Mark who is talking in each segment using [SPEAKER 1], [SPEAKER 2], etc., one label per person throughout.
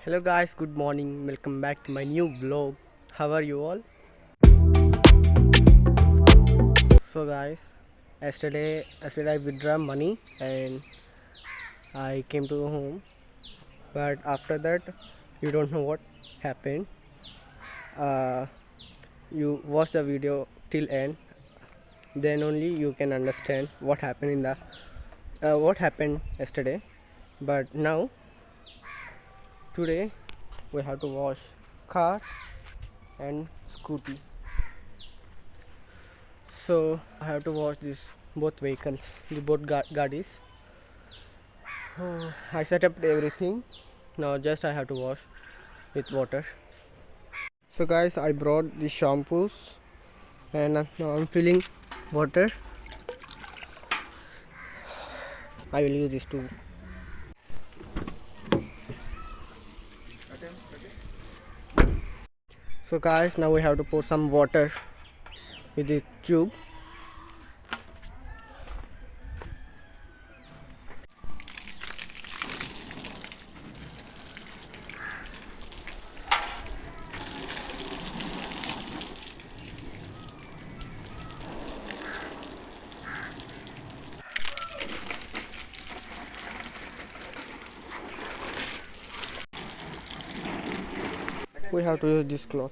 [SPEAKER 1] Hello guys, good morning. Welcome back to my new vlog. How are you all? So guys, yesterday I withdraw money and I came to home. But after that, you don't know what happened. Uh, you watch the video till end, then only you can understand what happened what happened yesterday. But now today we have to wash car and scooty. So I have to wash this both vehicles, the both gadis. I set up everything. Now just I have to wash with water. So guys, I brought the shampoos and now I'm filling water. I will use this too. So guys, now we have to pour some water with the tube. We have to use this cloth.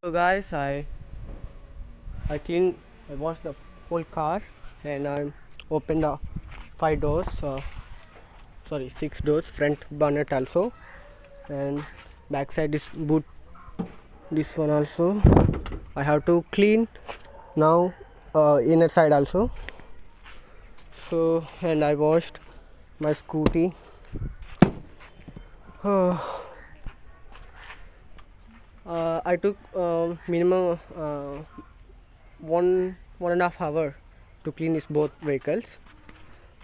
[SPEAKER 1] So guys, I washed the whole car and I opened the 5 doors. Sorry, 6 doors. Front bonnet also, and backside is boot. This one also. I have to clean now. Inner side also. So and I washed my scooty. I took minimum 1.5 hours to clean these both vehicles.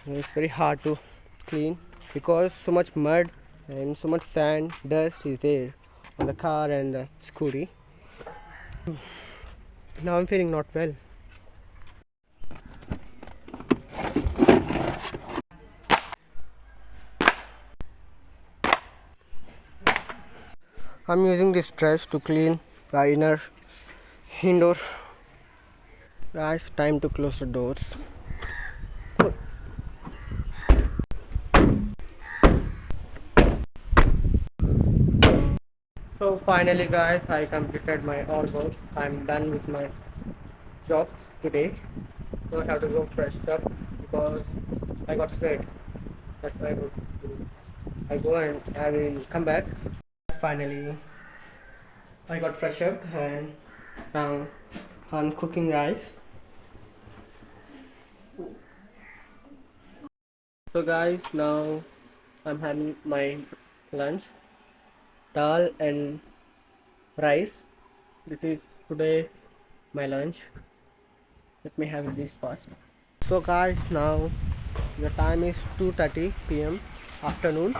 [SPEAKER 1] It's very hard to clean because so much mud and so much sand dust is there on the car and the scooty. Now I'm feeling not well. I'm using this brush to clean the indoor. Guys, time to close the doors. So finally guys, I completed my all work. I'm done with my job today. So I have to go fresh up because I got sweat. That's why I go and I will come back. Finally I got fresh up and now I'm cooking rice. So guys, now I'm having my lunch, dal and rice. This is today my lunch. Let me have this first. So guys, now the time is 2:30 p.m. afternoon.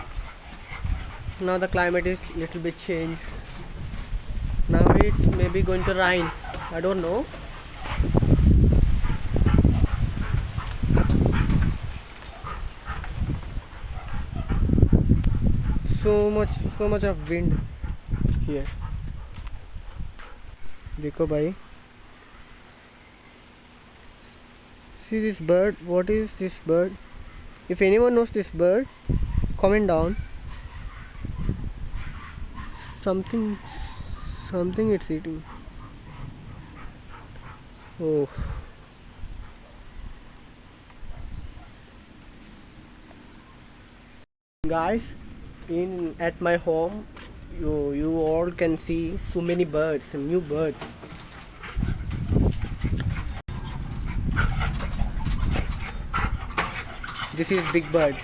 [SPEAKER 1] Now the climate is little bit changed. Now it's maybe going to rain. I don't know. So much of wind here. Dekho bhai. See this bird. What is this bird? If anyone knows this bird, comment down. Something it's eating. Oh. Guys, in at my home, you all can see so many birds, new birds. This is Big Bird.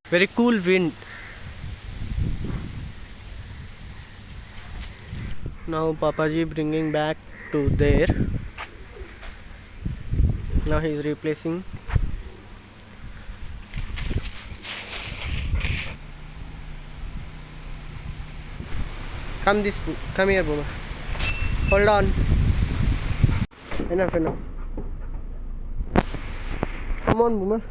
[SPEAKER 1] Very cool wind. Now Papaji bringing back to there. Now he is replacing. Come here, Boomer. Hold on. Enough. Come on, Boomer.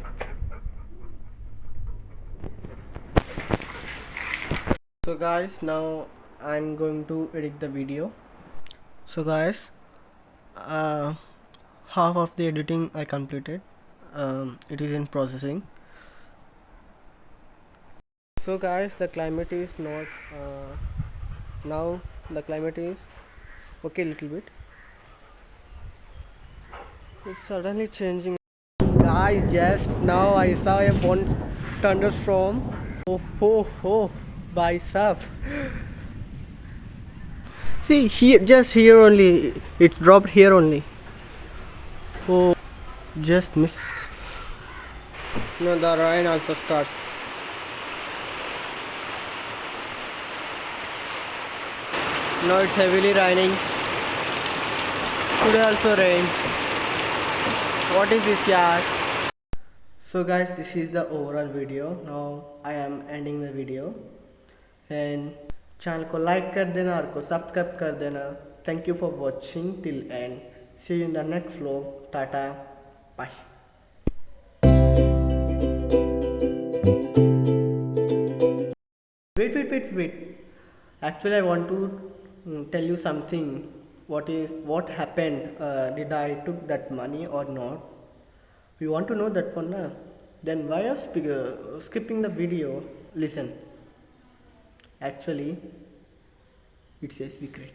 [SPEAKER 1] So guys, now I'm going to edit the video. So guys, uh, half of the editing I completed. It is in processing. So guys, the climate is not now the climate is okay, little bit. It's suddenly changing. Guys, just now I saw a one thunderstorm. Oh, bicep. See here, just here only. It's dropped here only. Oh, just miss. No, the rain also starts. Now it's heavily raining. Today also rain. What is this, yaar? So guys, this is the overall video. Now I am ending the video. And channel को like कर देना और को subscribe कर देना. Thank you for watching till end. See you in the next vlog. Tata. Bye. Wait. Actually, I want to tell you something. What happened? Did I took that money or not? You want to know that one, na? Then why are skipping the video? Listen. Actually, it's a secret.